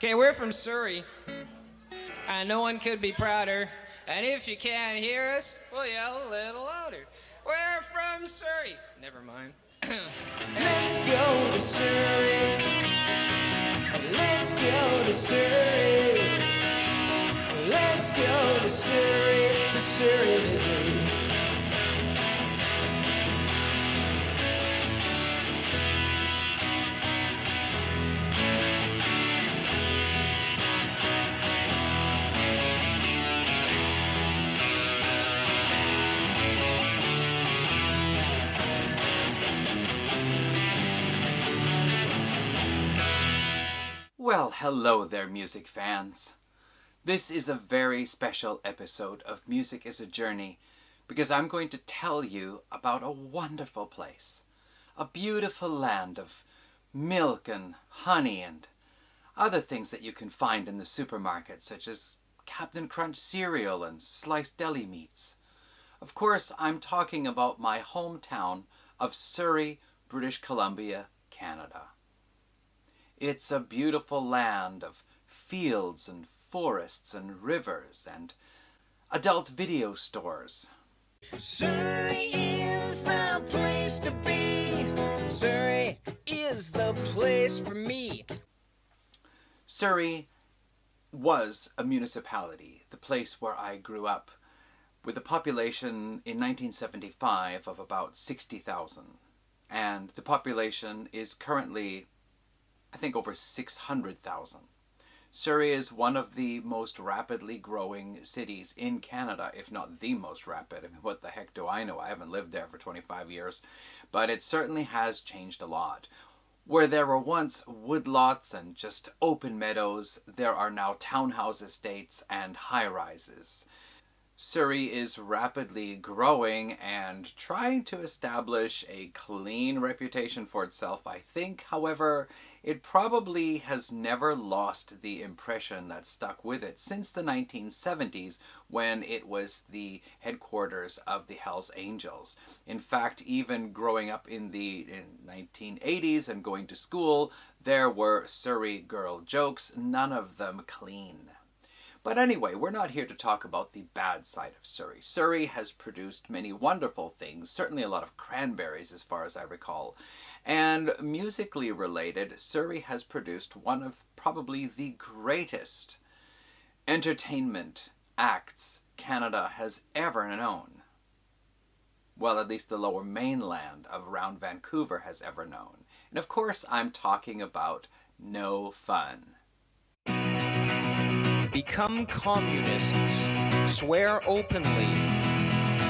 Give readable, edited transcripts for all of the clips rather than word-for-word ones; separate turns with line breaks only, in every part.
Okay, we're from Surrey, and no one could be prouder. And if you can't hear us, we'll yell a little louder. We're from Surrey. Never mind. Let's go to Surrey. Let's go to Surrey. Let's go to Surrey today.
Well, hello there, music fans. This is a very special episode of Music is a Journey because I'm going to tell you about a wonderful place, a beautiful land of milk and honey and other things that you can find in the supermarket, such as Captain Crunch cereal and sliced deli meats. Of course, I'm talking about my hometown of Surrey, British Columbia, Canada. It's a beautiful land of fields and forests and rivers and adult video stores.
Surrey is the place to be. Surrey is the place for me.
Surrey was a municipality, the place where I grew up, with a population in 1975 of about 60,000. And the population is currently, I think, over 600,000. Surrey is one of the most rapidly growing cities in Canada, if not the most rapid. I mean, what the heck do I know? I haven't lived there for 25 years. But it certainly has changed a lot. Where there were once woodlots and just open meadows, there are now townhouse estates and high-rises. Surrey is rapidly growing and trying to establish a clean reputation for itself, I think. However, it probably has never lost the impression that stuck with it since the 1970s, when it was the headquarters of the Hells Angels. In fact, even growing up in the 1980s and going to school, there were Surrey girl jokes, none of them clean. But anyway, we're not here to talk about the bad side of Surrey. Surrey has produced many wonderful things, certainly a lot of cranberries as far as I recall. And musically related, Surrey has produced one of probably the greatest entertainment acts Canada has ever known. Well, at least the lower mainland of around Vancouver has ever known. And of course, I'm talking about No Fun.
Become communists. Swear openly.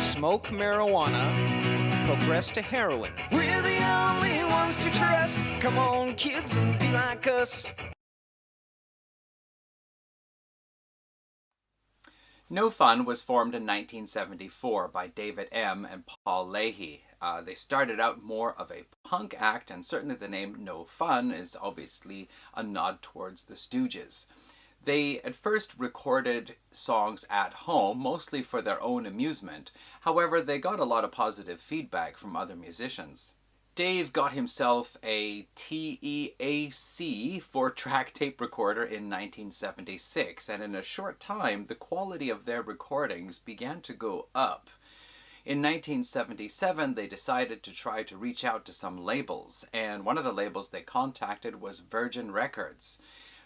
Smoke marijuana. Progress to heroin. We're the only ones to trust. Come on, kids, and be like us.
No Fun was formed in 1974 by David M. and Paul Leahy. They started out more of a punk act, and certainly the name No Fun is obviously a nod towards the Stooges. They at first recorded songs at home, mostly for their own amusement. However, they got a lot of positive feedback from other musicians. Dave got himself a TEAC 4-track tape recorder in 1976, and in a short time, the quality of their recordings began to go up. In 1977, they decided to try to reach out to some labels, and one of the labels they contacted was Virgin Records.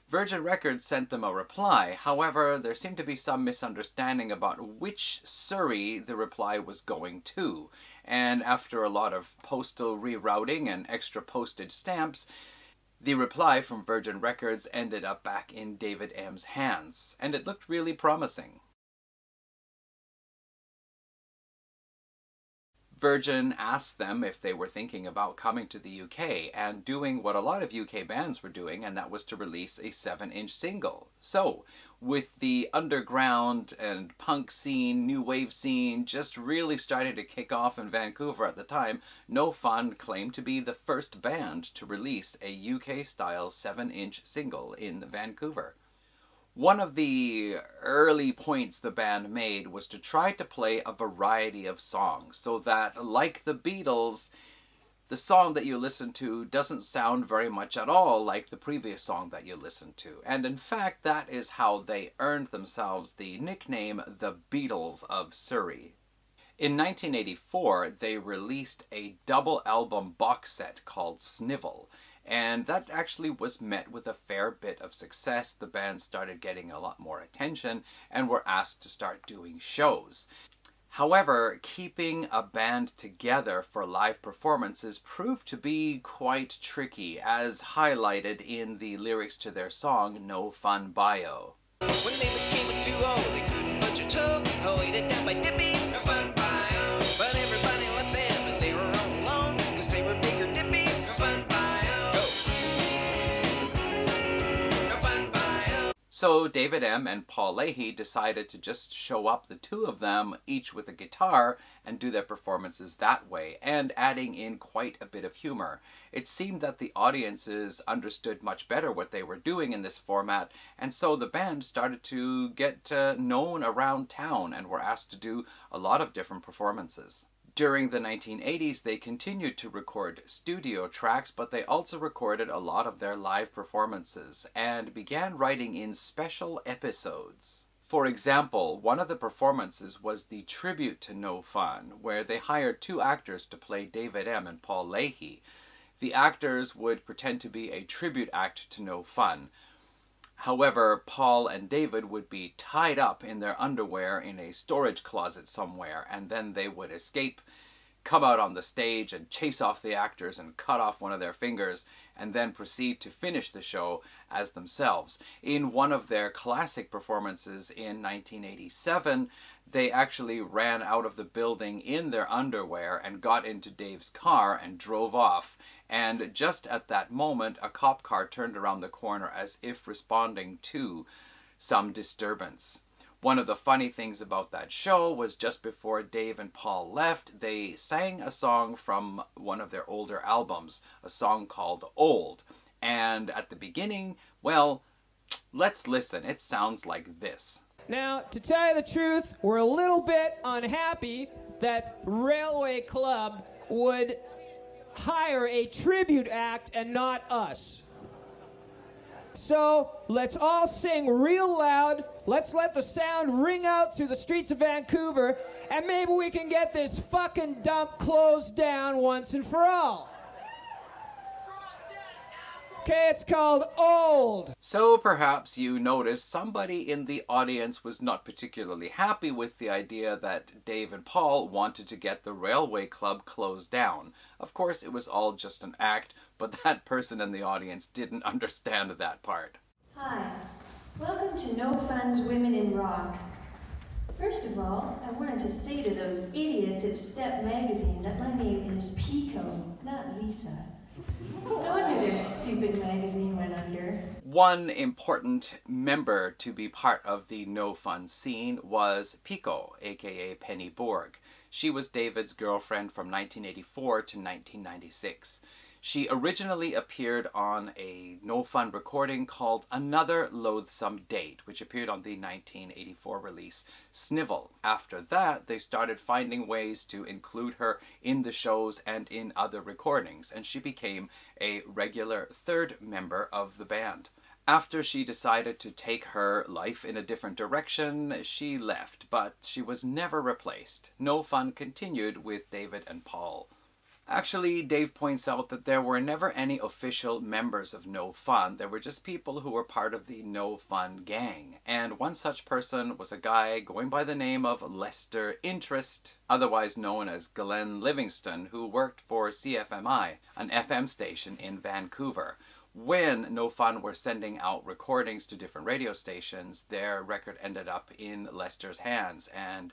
Virgin Records sent them a reply. However, there seemed to be some misunderstanding about which Surrey the reply was going to. And after a lot of postal rerouting and extra postage stamps, the reply from Virgin Records ended up back in David M.'s hands. And it looked really promising. Virgin asked them if they were thinking about coming to the UK and doing what a lot of UK bands were doing, and that was to release a 7-inch single. So, with the underground and punk scene, new wave scene just really starting to kick off in Vancouver at the time, No Fun claimed to be the first band to release a UK-style 7-inch single in Vancouver. One of the early points the band made was to try to play a variety of songs so that, like the Beatles, the song that you listen to doesn't sound very much at all like the previous song that you listened to. And in fact, that is how they earned themselves the nickname the Beatles of Surrey. In 1984, they released a double album box set called Snivel, and that actually was met with a fair bit of success. The band started getting a lot more attention and were asked to start doing shows. However, keeping a band together for live performances proved to be quite tricky, as highlighted in the lyrics to their song No Fun Bio.
When they became too old, they couldn't budge a toe. Weighted down by dippies. No fun bio. But everybody left them and they were all alone, cause they were bigger dippies. No fun bio. No fun bio.
So David M. and Paul Leahy decided to just show up, the two of them, each with a guitar, and do their performances that way, and adding in quite a bit of humor. It seemed that the audiences understood much better what they were doing in this format, and so the band started to get known around town and were asked to do a lot of different performances. During the 1980s, they continued to record studio tracks, but they also recorded a lot of their live performances and began writing in special episodes. For example, one of the performances was the tribute to No Fun, where they hired two actors to play David M. and Paul Leahy. The actors would pretend to be a tribute act to No Fun. However, Paul and David would be tied up in their underwear in a storage closet somewhere, and then they would escape, come out on the stage and chase off the actors and cut off one of their fingers, and then proceed to finish the show as themselves. In one of their classic performances in 1987, they actually ran out of the building in their underwear and got into Dave's car and drove off. And just at that moment, a cop car turned around the corner as if responding to some disturbance. One of the funny things about that show was just before Dave and Paul left, they sang a song from one of their older albums, a song called Old. And at the beginning, well, let's listen. It sounds like this.
Now, to tell you the truth, we're a little bit unhappy that Railway Club would hire a tribute act and not us. So, let's all sing real loud. Let's let the sound ring out through the streets of Vancouver, and maybe we can get this fucking dump closed down once and for all. Okay, it's called Old.
So perhaps you noticed somebody in the audience was not particularly happy with the idea that Dave and Paul wanted to get the Railway Club closed down. Of course, it was all just an act, but that person in the audience didn't understand that part.
Hi, welcome to No Fun's Women in Rock. First of all, I wanted to say to those idiots at Step Magazine that my name is Pico, not Lisa. No wonder their stupid magazine went under.
One important member to be part of the No Fun scene was Pico, aka Penny Borg. She was David's girlfriend from 1984 to 1996. She originally appeared on a No Fun recording called Another Loathsome Date, which appeared on the 1984 release Snivel. After that, they started finding ways to include her in the shows and in other recordings, and she became a regular third member of the band. After she decided to take her life in a different direction, she left, but she was never replaced. No Fun continued with David and Paul. Actually, Dave points out that there were never any official members of No Fun. There were just people who were part of the No Fun gang. And one such person was a guy going by the name of Lester Interest, otherwise known as Glenn Livingston, who worked for CFMI, an FM station in Vancouver. When No Fun were sending out recordings to different radio stations, their record ended up in Lester's hands, and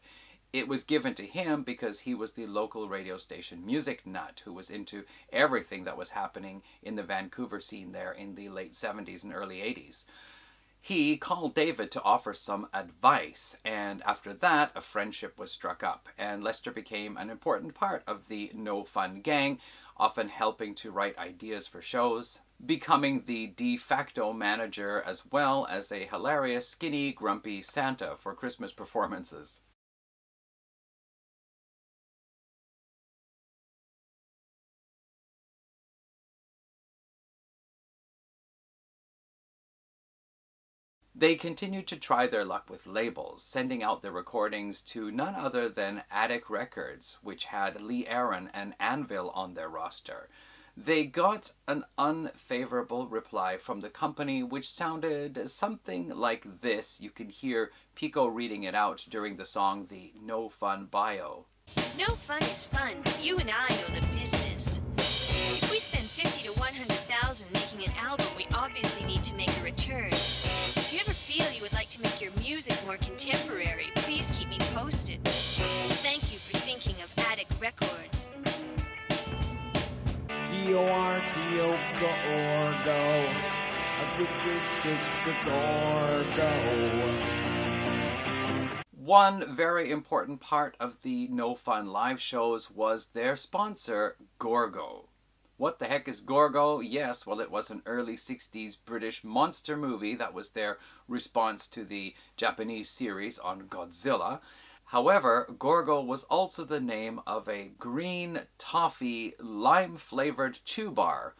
it was given to him because he was the local radio station music nut who was into everything that was happening in the Vancouver scene there in the late 70s and early 80s. He called David to offer some advice, and after that, a friendship was struck up, and Lester became an important part of the No Fun gang, often helping to write ideas for shows, becoming the de facto manager as well as a hilarious, skinny, grumpy Santa for Christmas performances. They continued to try their luck with labels, sending out their recordings to none other than Atomic Records, which had Lee Aaron and Anvil on their roster. They got an unfavorable reply from the company, which sounded something like this. You can hear Pico reading it out during the song The No Fun Bio.
No fun is fun, but you and I know the business. If we spend 50 to 100,000 making an album, we obviously need to make a return. If you ever feel you would like to make your music more contemporary, please keep me posted. Thank you for thinking of Atomic Records.
Gorgo.
One very important part of the No Fun live shows was their sponsor, Gorgo. What the heck is Gorgo? Yes, well, it was an early 60s British monster movie that was their response to the Japanese series on Godzilla. However, Gorgo was also the name of a green toffee lime-flavored chew bar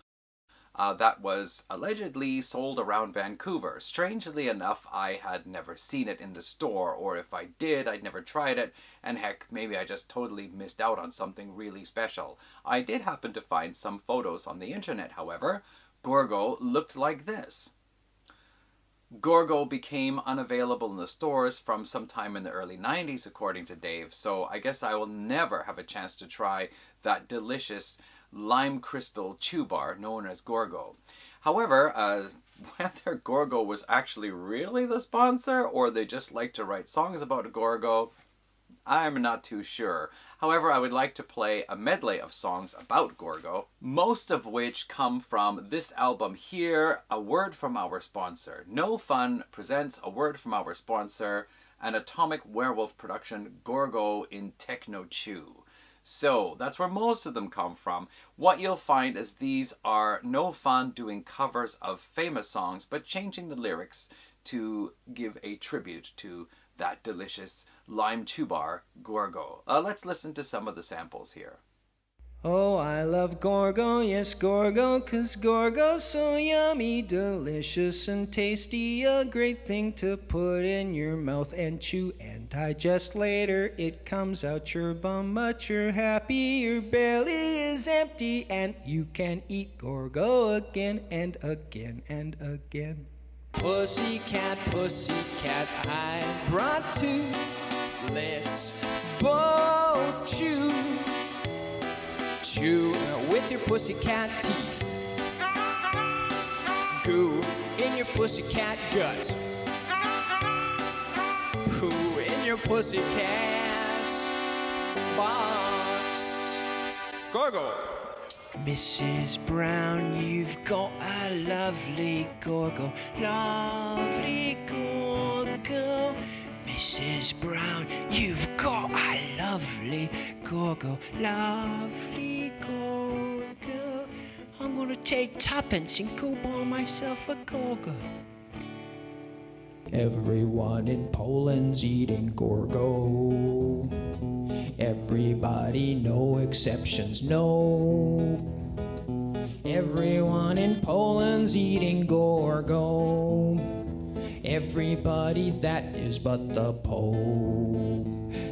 that was allegedly sold around Vancouver. Strangely enough, I had never seen it in the store, or if I did, I'd never tried it, and heck, maybe I just totally missed out on something really special. I did happen to find some photos on the internet, however. Gorgo looked like this. Gorgo became unavailable in the stores from sometime in the early 90s, according to Dave, so I guess I will never have a chance to try that delicious lime crystal chew bar known as Gorgo. However, whether Gorgo was actually really the sponsor or they just like to write songs about Gorgo, I'm not too sure. However, I would like to play a medley of songs about Gorgo, most of which come from this album here, A Word from Our Sponsor. No Fun presents A Word from Our Sponsor, an Atomic Werewolf production, Gorgo in Techno Chew. So, that's where most of them come from. What you'll find is these are No Fun doing covers of famous songs, but changing the lyrics to give a tribute to that delicious lime chew bar, Gorgo. Let's listen to some of the samples here.
Oh, I love Gorgo, yes, Gorgo, 'cause Gorgo's so yummy, delicious and tasty, a great thing to put in your mouth and chew and digest later. It comes out your bum, but you're happy, your belly is empty, and you can eat Gorgo again and again and again. Pussycat, pussycat, I brought two. Let's both chew. Chew with your pussycat teeth. Goo in your pussycat gut. Poo in your pussycat box. Gorgo. Mrs. Brown, you've got a lovely Gorgo. Lovely Gorgo. Mrs. Brown, you've got a lovely Gorgo. Lovely Gorgo. I'm gonna take tuppence and go buy myself a Gorgo. Everyone in Poland's eating Gorgo. Everybody, no exceptions, no. Everyone in Poland's eating Gorgo. Everybody, that is but the Pope.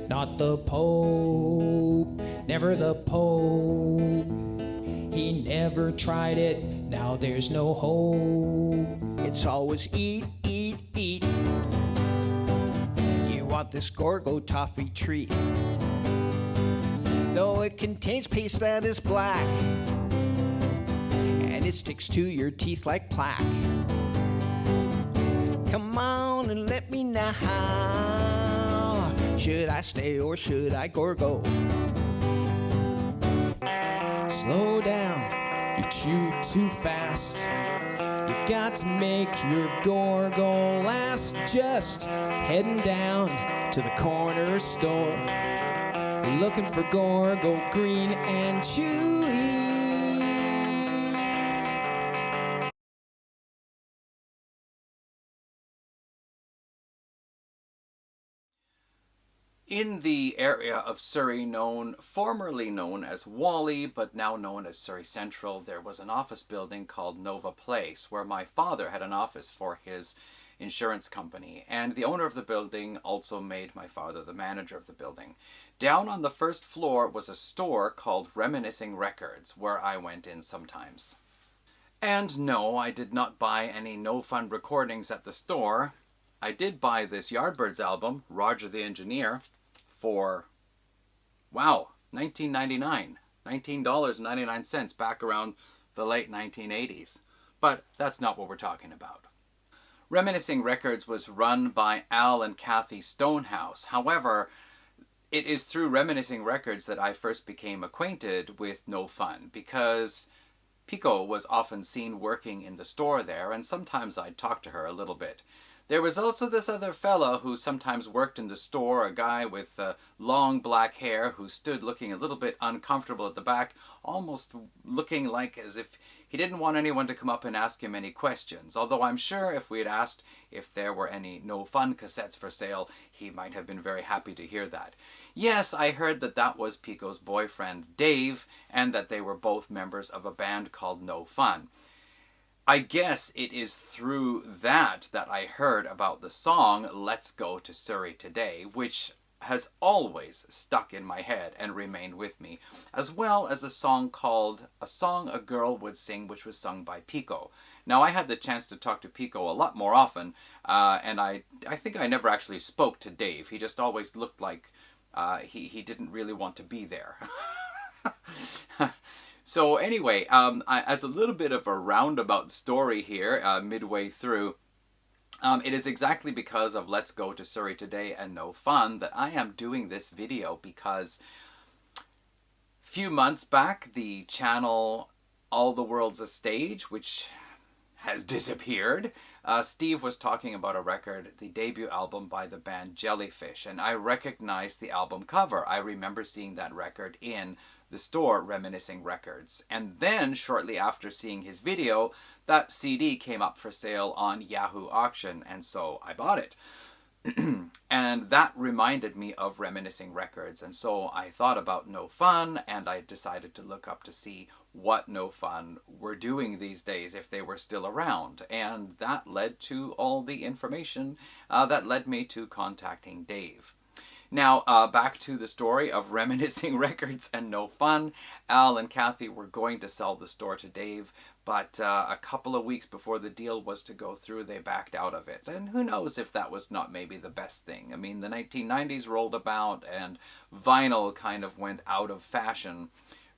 Not the Pope, never the Pope. He never tried it, now there's no hope. It's always eat, eat, eat. You want this Gorgo toffee treat. Though it contains paste that is black, and it sticks to your teeth like plaque. Come on and let me know. Should I stay or should I Gorgo? Slow down, you chew too fast. You got to make your Gorgo last. Just heading down to the corner store, looking for Gorgo green and chewy.
In the area of Surrey formerly known as Whalley, but now known as Surrey Central, there was an office building called Nova Place, where my father had an office for his insurance company, and the owner of the building also made my father the manager of the building. Down on the first floor was a store called Reminiscing Records, where I went in sometimes. And no, I did not buy any No Fun recordings at the store. I did buy this Yardbirds album, Roger the Engineer, for, wow, $19.99. $19.99 back around the late 1980s. But that's not what we're talking about. Reminiscing Records was run by Al and Kathy Stonehouse. However, it is through Reminiscing Records that I first became acquainted with No Fun, because Pico was often seen working in the store there, and sometimes I'd talk to her a little bit. There was also this other fellow who sometimes worked in the store, a guy with long black hair who stood looking a little bit uncomfortable at the back, almost looking like as if he didn't want anyone to come up and ask him any questions, although I'm sure if we had asked if there were any No Fun cassettes for sale, he might have been very happy to hear that. Yes, I heard that that was Pico's boyfriend, Dave, and that they were both members of a band called No Fun. I guess it is through that I heard about the song Let's Go to Surrey Today, which has always stuck in my head and remained with me, as well as a song called A Song a Girl Would Sing, which was sung by Pico. Now, I had the chance to talk to Pico a lot more often, and I think I never actually spoke to Dave. He just always looked like he didn't really want to be there. So anyway, as a little bit of a roundabout story here, midway through, it is exactly because of Let's Go to Surrey Today and No Fun that I am doing this video, because a few months back, the channel All the World's a Stage, which has disappeared, Steve was talking about a record, the debut album by the band Jellyfish, and I recognized the album cover. I remember seeing that record in the store Reminiscing Records. And then, shortly after seeing his video, that CD came up for sale on Yahoo Auction, and so I bought it. And that reminded me of Reminiscing Records, and so I thought about No Fun, and I decided to look up to see what No Fun were doing these days, if they were still around. And that led to all the information that led me to contacting Dave. Now, back to the story of Reminiscing Records and No Fun. Al and Kathy were going to sell the store to Dave, but a couple of weeks before the deal was to go through, they backed out of it. And who knows if that was not maybe the best thing. I mean, the 1990s rolled about, and vinyl kind of went out of fashion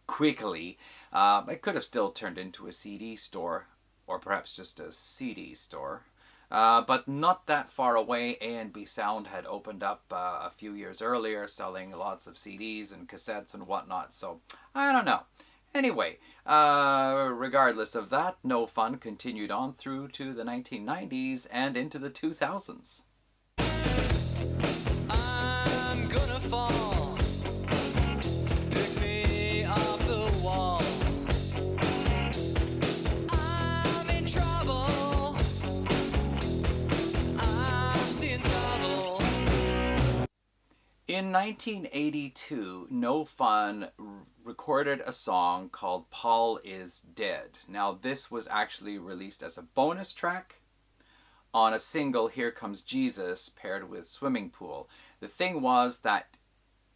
quickly. It could have still turned into a CD store, or perhaps just a CD store. But not that far away. A&B Sound had opened up a few years earlier, selling lots of CDs and cassettes and whatnot, so I don't know. Anyway, regardless of that, No Fun continued on through to the 1990s and into the 2000s.
I'm gonna fall. Pick me off the wall. I'm in trouble. I'm seeing trouble.
In 1982, No Fun recorded a song called Paul is Dead. Now, this was actually released as a bonus track on a single, Here Comes Jesus, paired with Swimming Pool. The thing was that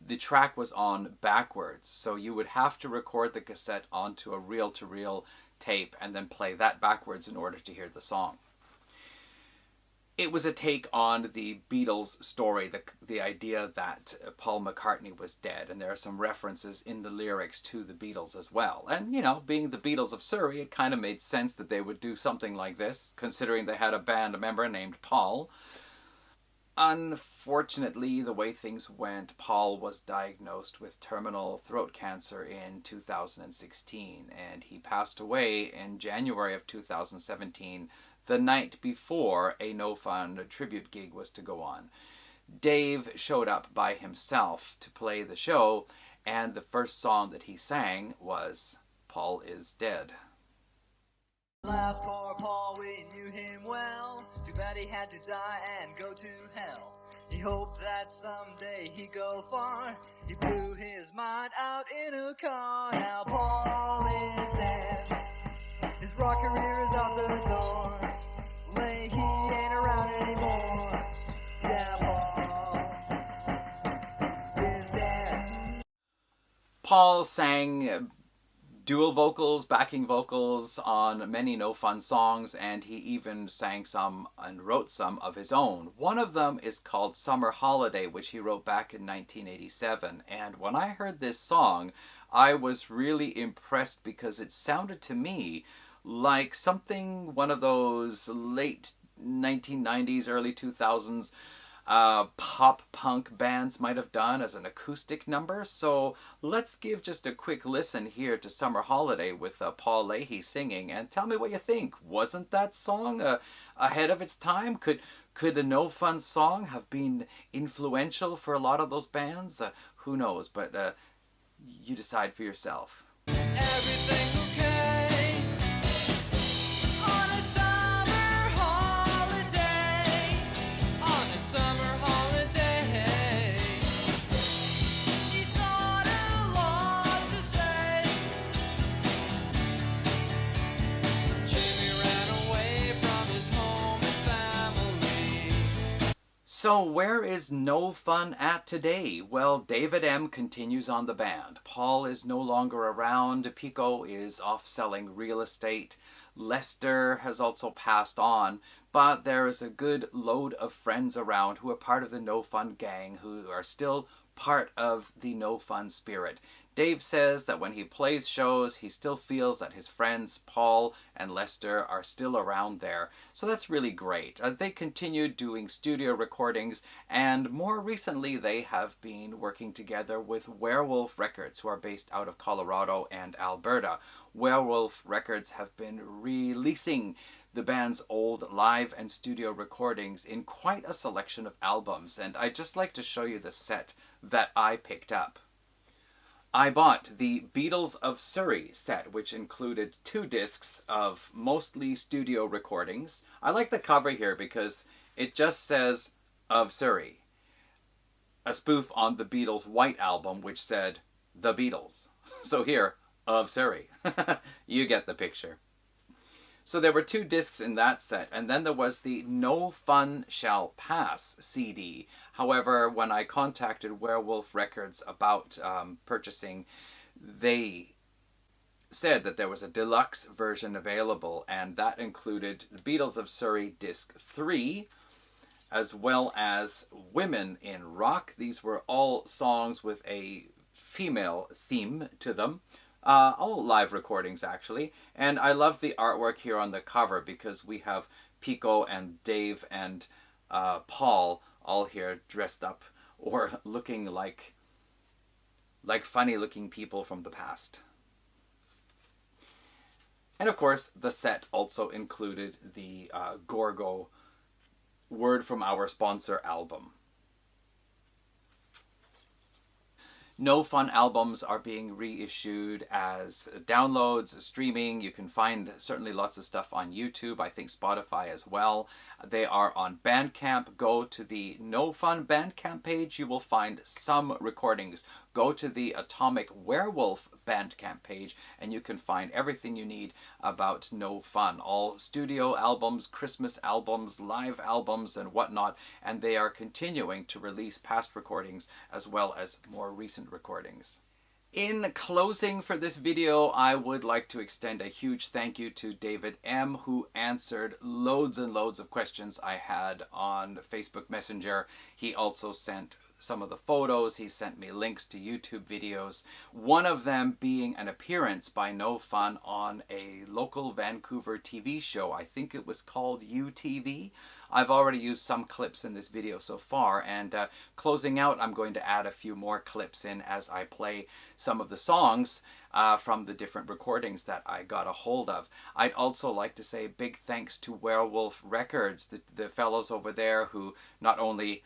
the track was on backwards, so you would have to record the cassette onto a reel-to-reel tape and then play that backwards in order to hear the song. It was a take on the Beatles story, the idea that Paul McCartney was dead, and there are some references in the lyrics to the Beatles as well. And, you know, being the Beatles of Surrey, it kind of made sense that they would do something like this, considering they had a band member named Paul. Unfortunately, the way things went, Paul was diagnosed with terminal throat cancer in 2016, and he passed away in January of 2017, the night before a No Fun tribute gig was to go on. Dave showed up by himself to play the show, and the first song that he sang was Paul is Dead.
Last poor Paul, we knew him well. Too bad he had to die and go to hell. He hoped that someday he'd go far. He blew his mind out in a car. Now Paul is dead. His rock career is out the door. Leahy ain't around anymore.
Paul sang dual vocals, backing vocals on many No Fun songs, and he even sang some and wrote some of his own. One of them is called Summer Holiday, which he wrote back in 1987. And when I heard this song, I was really impressed because it sounded to me like something one of those late 1990s, early 2000s pop punk bands might have done as an acoustic number. So let's give just a quick listen here to Summer Holiday with Paul Leahy singing, and tell me what you think. Wasn't that song ahead of its time? Could the No Fun song have been influential for a lot of those bands? Who knows, but you decide for yourself.
Everything's okay on a summer holiday. On a summer holiday, he's got a lot to say. Jimmy ran away from his home and family.
So where is No Fun at today? Well, David M. continues on the band. Paul is no longer around. Pico is off selling real estate. Lester has also passed on. But there is a good load of friends around who are part of the No Fun gang, who are still part of the No Fun spirit. Dave says that when he plays shows, he still feels that his friends Paul and Lester are still around there. So that's really great. They continued doing studio recordings, and more recently they have been working together with Werewolf Records, who are based out of Colorado and Alberta. Werewolf Records have been releasing the band's old live and studio recordings in quite a selection of albums, and I'd just like to show you the set that I picked up. I bought the Beatles of Surrey set, which included 2 discs of mostly studio recordings. I like the cover here because it just says of Surrey, a spoof on the Beatles' White Album, which said The Beatles. So here, of Surrey. You get the picture. So there were 2 discs in that set, and then there was the No Fun Shall Pass CD. However, when I contacted Werewolf Records about purchasing, they said that there was a deluxe version available, and that included the Beatles of Surrey Disc 3, as well as Women in Rock. These were all songs with a female theme to them. All live recordings, actually. And I love the artwork here on the cover because we have Pico and Dave and Paul all here dressed up or looking like funny-looking people from the past. And of course, the set also included the Gorgo Word from Our Sponsor album. No Fun albums are being reissued as downloads, streaming. You can find certainly lots of stuff on YouTube, I think Spotify as well. They are on Bandcamp. Go to the No Fun Bandcamp page. You will find some recordings. Go to the Atomic Werewolf Bandcamp page and you can find everything you need about No Fun. All studio albums, Christmas albums, live albums and whatnot. And they are continuing to release past recordings as well as more recent recordings. In closing for this video, I would like to extend a huge thank you to David M., who answered loads and loads of questions I had on Facebook Messenger. He also sent some of the photos. He sent me links to YouTube videos. One of them being an appearance by No Fun on a local Vancouver TV show. I think it was called UTV. I've already used some clips in this video so far, and closing out, I'm going to add a few more clips in as I play some of the songs from the different recordings that I got a hold of. I'd also like to say big thanks to Werewolf Records, the fellows over there who not only,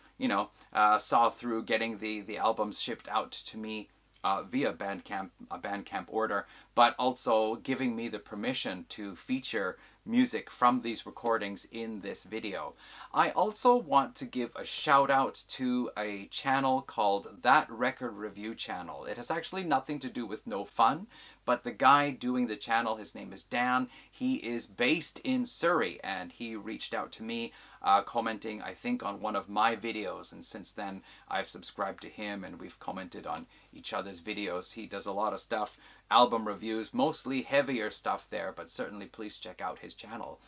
saw through getting the albums shipped out to me via Bandcamp, a Bandcamp order, but also giving me the permission to feature music from these recordings in this video. I also want to give a shout out to a channel called That Record Review Channel. It has actually nothing to do with No Fun, but the guy doing the channel, his name is Dan. He is based in Surrey, and he reached out to me commenting, I think, on one of my videos, and since then I've subscribed to him and we've commented on each other's videos. He does a lot of stuff, album reviews, mostly heavier stuff there, but certainly please check out his channel.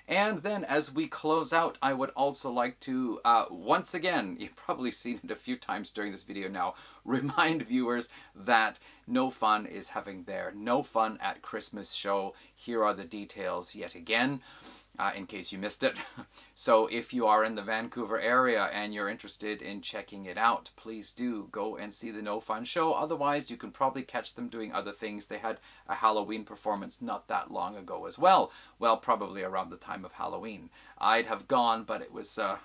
And then as we close out, I would also like to, once again, you've probably seen it a few times during this video now, remind viewers that No Fun is having their No Fun at Christmas show. Here are the details yet again, in case you missed it. So if you are in the Vancouver area and you're interested in checking it out, please do go and see the No Fun show. Otherwise, you can probably catch them doing other things. They had a Halloween performance not that long ago as well. Well, probably around the time of Halloween. I'd have gone, but it was a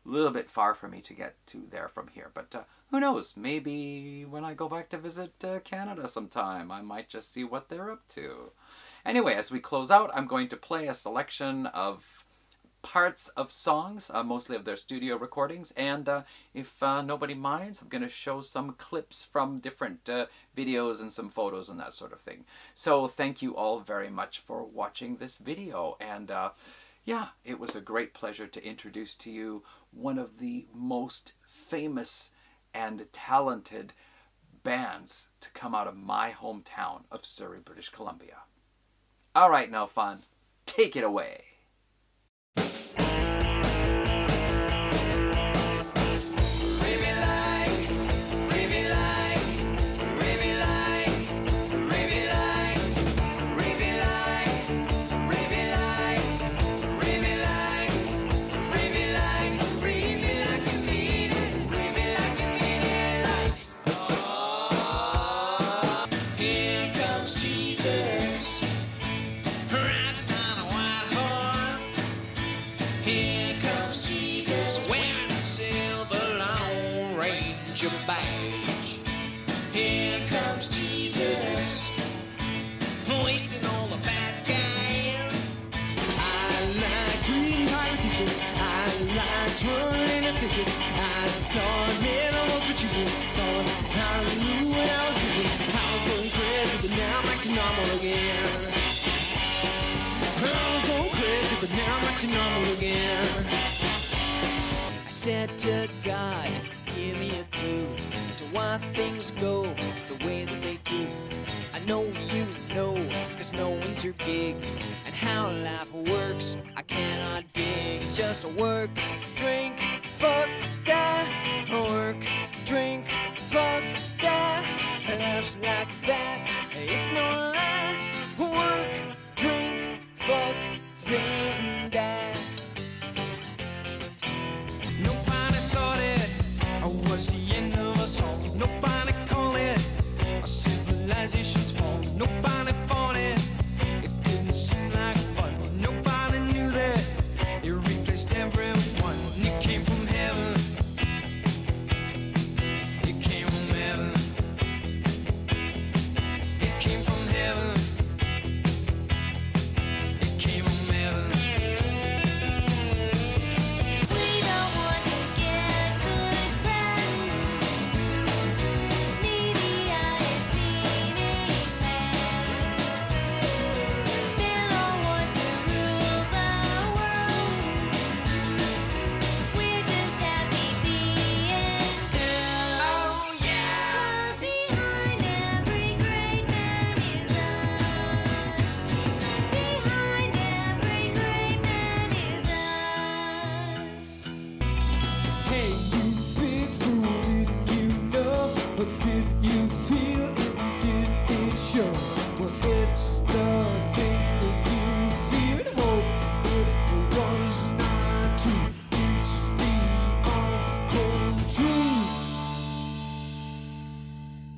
little bit far for me to get to there from here. But who knows? Maybe when I go back to visit Canada sometime, I might just see what they're up to. Anyway, as we close out, I'm going to play a selection of parts of songs, mostly of their studio recordings, and if nobody minds, I'm going to show some clips from different videos and some photos and that sort of thing. So thank you all very much for watching this video, and yeah, it was a great pleasure to introduce to you one of the most famous and talented bands to come out of my hometown of Surrey, British Columbia. All right, No Fun, take it away.
Wasting all the bad guys. I like green collar tickets. I like twirling the tickets. I thought never was what you did. Thought I knew what I was doing. I was going crazy, but now I'm back to normal again. I was going crazy, but now I'm back to normal again. I said to God, give me a clue to why things go the way that they do. I know you know, cause knowing's your gig. And how life works, I cannot dig. It's just a work, drink, fuck, die. Work, drink, fuck, die. Life's like that, it's no lie. Work, drink, fuck, then die. Nobody thought it was the end of us all. Nobody called it a civilization's fall. Nobody fought it. It didn't seem like fun. Nobody knew that it replaced everyone. It came from heaven. It came from heaven. It came from heaven. It came from heaven.
We don't want to get good press. Needy eyes meaningless. They don't want to rule the world. We're just happy being girls.
Oh yeah.
'Cause behind every great man is us. Behind every great man is us.
Hey, you big fool, did you know? Or did you feel it? Did it show?